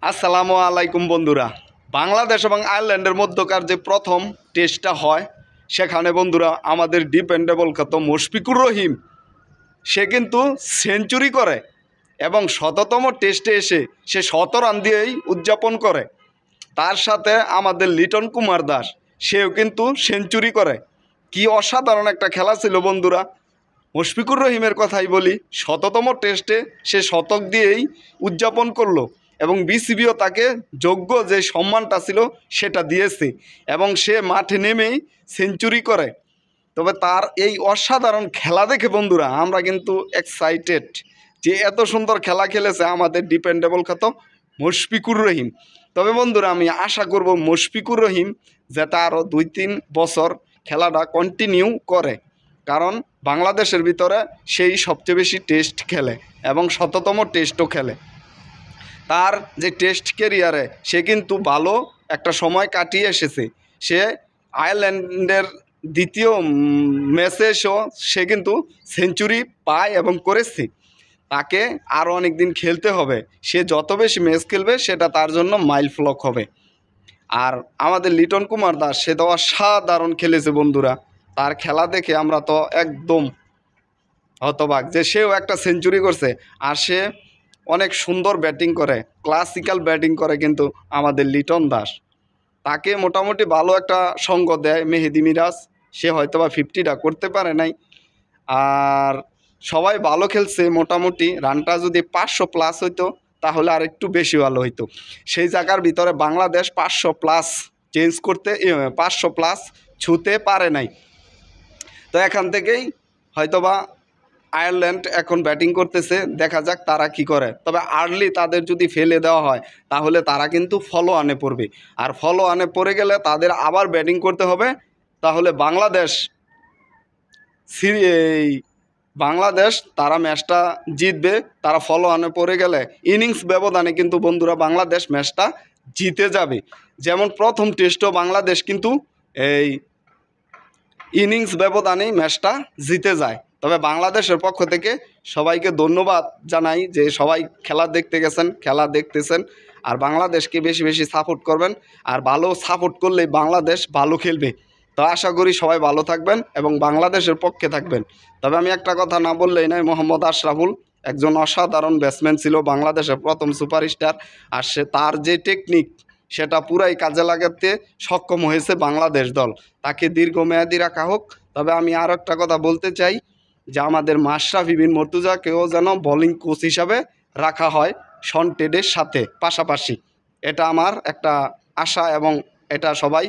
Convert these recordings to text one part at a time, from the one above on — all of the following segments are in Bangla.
আসসালামু আলাইকুম বন্ধুরা। বাংলাদেশ এবং আয়ারল্যান্ডের মধ্যকার যে প্রথম টেস্টটা হয় সেখানে বন্ধুরা আমাদের ডিপেন্ডেবল খ্যাত মুশফিকুর রহিম সে কিন্তু সেঞ্চুরি করে এবং শততম টেস্টে এসে সে ১০০ রান দিয়েই উদযাপন করে। তার সাথে আমাদের লিটন কুমার দাস সেও কিন্তু সেঞ্চুরি করে। কি অসাধারণ একটা খেলা ছিল বন্ধুরা। মুশফিকুর রহিমের কথাই বলি, ১০০তম টেস্টে সে শতক দিয়েই উদযাপন করলো এবং বিসিবিও তাকে যোগ্য যে সম্মানটা ছিল সেটা দিয়েছে এবং সে মাঠে নেমেই সেঞ্চুরি করে। তবে তার এই অসাধারণ খেলা দেখে বন্ধুরা আমরা কিন্তু এক্সাইটেড যে এত সুন্দর খেলা খেলেছে আমাদের ডিপেন্ডেবল খ্যাত মুশফিকুর রহিম। তবে বন্ধুরা আমি আশা করব মুশফিকুর রহিম যাতে আরও ২-৩ বছর খেলাটা কন্টিনিউ করে, কারণ বাংলাদেশের ভিতরে সেই সবচেয়ে বেশি টেস্ট খেলে এবং ১০০তম টেস্টও খেলে। তার যে টেস্ট ক্যারিয়ারে সে কিন্তু ভালো একটা সময় কাটিয়ে এসেছে। সে আয়ারল্যান্ডের দ্বিতীয় ম্যাচে এসেও সে কিন্তু সেঞ্চুরি পায় এবং করেছে। তাকে আরও অনেক দিন খেলতে হবে। সে যত বেশি ম্যাচ খেলবে সেটা তার জন্য মাইল ফলক হবে। আর আমাদের লিটন কুমার দাস সে তো অসাধারণ খেলেছে বন্ধুরা। তার খেলা দেখে আমরা তো একদম হতবাক যে সেও একটা সেঞ্চুরি করছে। আর সে অনেক সুন্দর ব্যাটিং করে, ক্লাসিক্যাল ব্যাটিং করে কিন্তু আমাদের লিটন দাস। তাকে মোটামুটি ভালো একটা সঙ্গ দেয় মেহেদি মিরাজ। সে হয়তো বা 50টা করতে পারে নাই। আর সবাই ভালো খেলছে মোটামুটি। রানটা যদি 500+ হইতো তাহলে আর একটু বেশি ভালো হইতো। সেই জায়গার ভিতরে বাংলাদেশ 500+ চেঞ্জ করতে 500+ ছুঁতে পারে নাই। তো এখান থেকেই হয়তোবা আয়ারল্যান্ড এখন ব্যাটিং করতেছে, দেখা যাক তারা কি করে। তবে আর্লি তাদের যদি ফেলে দেওয়া হয় তাহলে তারা কিন্তু ফলো আনে পড়বে, আর ফলো আনে পড়ে গেলে তাদের আবার ব্যাটিং করতে হবে। তাহলে বাংলাদেশ তারা ম্যাচটা জিতবে। তারা ফলো আনে পড়ে গেলে ইনিংস ব্যবধানে কিন্তু বন্ধুরা বাংলাদেশ ম্যাচটা জিতে যাবে। যেমন প্রথম টেস্টও বাংলাদেশ কিন্তু এই ইনিংস ব্যবধানেই ম্যাচটা জিতে যায়। তবে বাংলাদেশের পক্ষ থেকে সবাইকে ধন্যবাদ জানাই যে সবাই খেলা দেখতে গেছেন, খেলা দেখতেছেন, আর বাংলাদেশকে বেশি বেশি সাপোর্ট করবেন। আর ভালো সাপোর্ট করলেই বাংলাদেশ ভালো খেলবে। তো আশা করি সবাই ভালো থাকবেন এবং বাংলাদেশের পক্ষে থাকবেন। তবে আমি একটা কথা না বললেই নয়, মোহাম্মদ আশরাফুল একজন অসাধারণ ব্যাটসম্যান ছিল, বাংলাদেশের প্রথম সুপারস্টার। আর তার যে টেকনিক সেটা পুরাই কাজে লাগাতে সক্ষম হয়েছে বাংলাদেশ দল। তাকে দীর্ঘমেয়াদী রাখা হোক। তবে আমি আর একটা কথা বলতে চাই যে আমাদের মাশরাফি বিন মর্তুজাকেও যেন বোলিং কোচ হিসাবে রাখা হয় শন টেডের সাথে পাশাপাশি। এটা আমার একটা আশা এবং এটা সবাই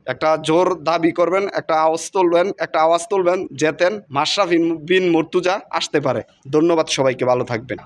একটা জোর দাবি করবেন, একটা আওয়াজ তুলবেন যেতেন মাশরাফি বিন মর্তুজা আসতে পারে। ধন্যবাদ সবাইকে, ভালো থাকবেন।